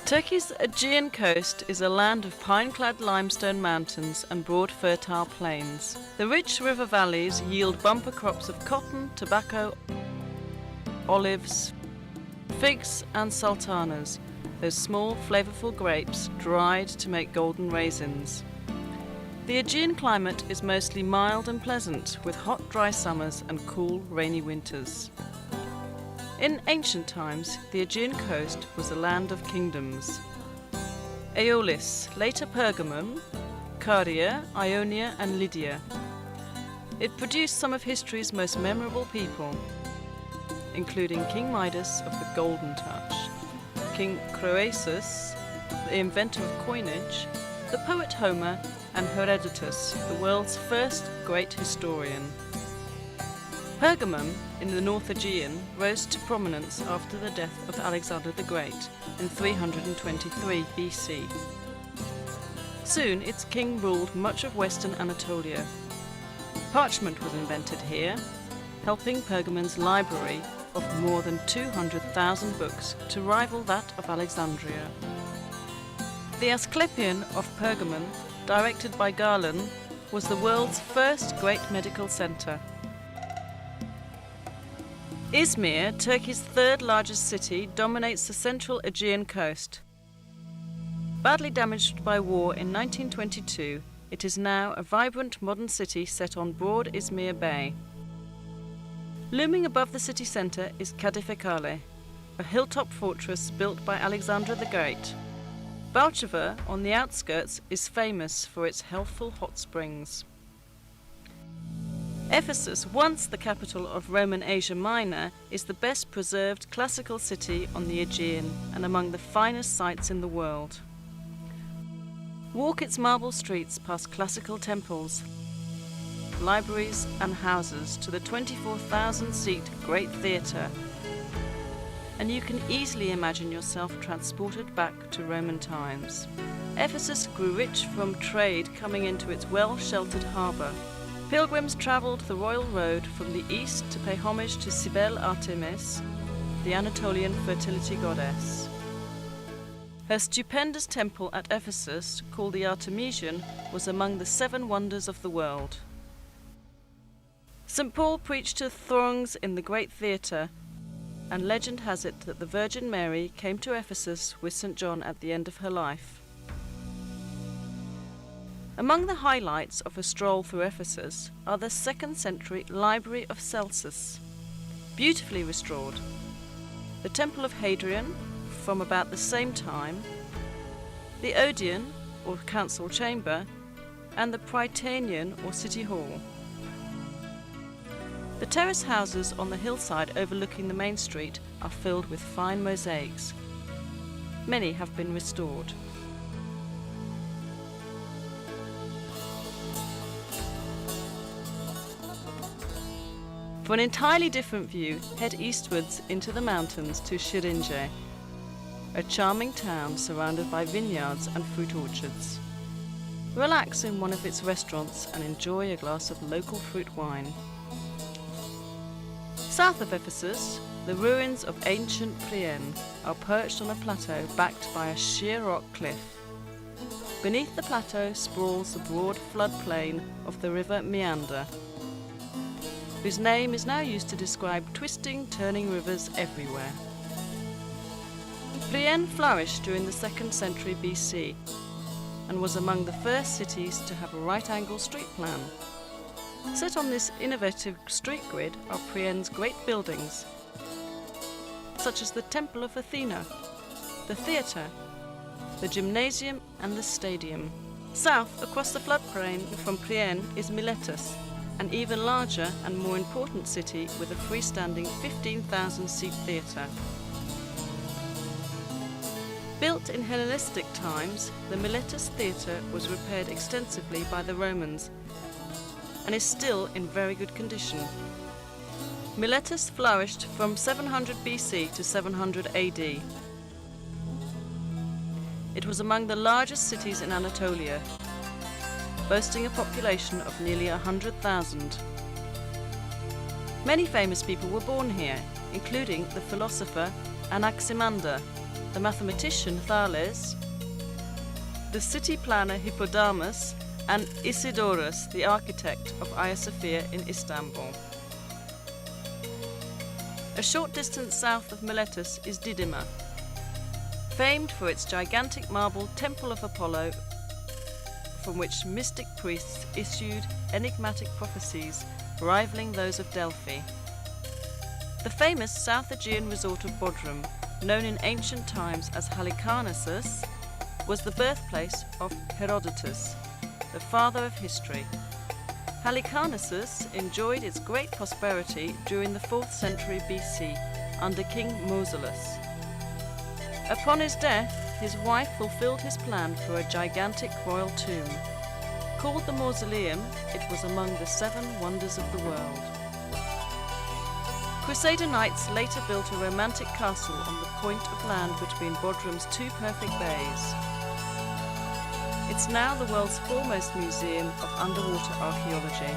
Turkey's Aegean coast is a land of pine-clad limestone mountains and broad fertile plains. The rich river valleys yield bumper crops of cotton, tobacco, olives, figs and sultanas, those small flavorful grapes dried to make golden raisins. The Aegean climate is mostly mild and pleasant, with hot dry summers and cool rainy winters. In ancient times, the Aegean coast was a land of kingdoms. Aeolis, later Pergamum, Caria, Ionia and Lydia. It produced some of history's most memorable people, including King Midas of the Golden Touch, King Croesus, the inventor of coinage, the poet Homer, and Herodotus, the world's first great historian. Pergamum, in the North Aegean, rose to prominence after the death of Alexander the Great in 323 BC. Soon its king ruled much of western Anatolia. Parchment was invented here, helping Pergamon's library of more than 200,000 books to rival that of Alexandria. The Asclepion of Pergamon, directed by Galen, was the world's first great medical centre. İzmir, Turkey's third largest city, dominates the central Aegean coast. Badly damaged by war in 1922, it is now a vibrant modern city set on broad İzmir Bay. Looming above the city centre is Geographical, a hilltop fortress built by Alexander the Great. Balchova, on the outskirts, is famous for its healthful hot springs. Ephesus, once the capital of Roman Asia Minor, is the best preserved classical city on the Aegean and among the finest sights in the world. Walk its marble streets past classical temples, libraries and houses to the 24,000-seat Great Theatre, and you can easily imagine yourself transported back to Roman times. Ephesus grew rich from trade coming into its well-sheltered harbour. Pilgrims travelled the royal road from the east to pay homage to Cybele Artemis, the Anatolian fertility goddess. Her stupendous temple at Ephesus, called the Artemision, was among the 7 wonders of the world. St. Paul preached to throngs in the Great Theatre, and legend has it that the Virgin Mary came to Ephesus with St. John at the end of her life. Among the highlights of a stroll through Ephesus are the 2nd century Library of Celsus, beautifully restored, the Temple of Hadrian from about the same time, the Odeon or Council Chamber, and the Prytaneum or City Hall. The terrace houses on the hillside overlooking the main street are filled with fine mosaics. Many have been restored. For an entirely different view, head eastwards into the mountains to Şirince, a charming town surrounded by vineyards and fruit orchards. Relax in one of its restaurants and enjoy a glass of local fruit wine. South of Ephesus, the ruins of ancient Priene are perched on a plateau backed by a sheer rock cliff. Beneath the plateau sprawls the broad floodplain of the river Meander, whose name is now used to describe twisting, turning rivers everywhere. Priene flourished during the 2nd century BC and was among the first cities to have a right-angle street plan. Set on this innovative street grid are Priene's great buildings, such as the Temple of Athena, the theatre, the gymnasium and the stadium. South, across the floodplain from Priene, is Miletus, an even larger and more important city with a freestanding 15,000-seat theatre. Built in Hellenistic times, the Miletus theatre was repaired extensively by the Romans and is still in very good condition. Miletus flourished from 700 BC to 700 AD. It was among the largest cities in Anatolia, boasting a population of nearly 100,000. Many famous people were born here, including the philosopher Anaximander, the mathematician Thales, the city planner Hippodamus, and Isidorus, the architect of Hagia Sophia in Istanbul. A short distance south of Miletus is Didyma, famed for its gigantic marble Temple of Apollo, from which mystic priests issued enigmatic prophecies rivaling those of Delphi. The famous South Aegean resort of Bodrum, known in ancient times as Halicarnassus, was the birthplace of Herodotus, the father of history. Halicarnassus enjoyed its great prosperity during the 4th century BC under King Mausolus. Upon his death, his wife fulfilled his plan for a gigantic royal tomb. Called the Mausoleum, it was among the 7 wonders of the world. Crusader knights later built a romantic castle on the point of land between Bodrum's 2 perfect bays. It's now the world's foremost museum of underwater archaeology.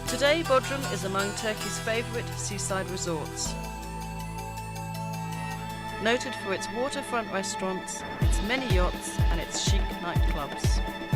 Today, Bodrum is among Turkey's favourite seaside resorts. Noted for its waterfront restaurants, its many yachts and its chic nightclubs.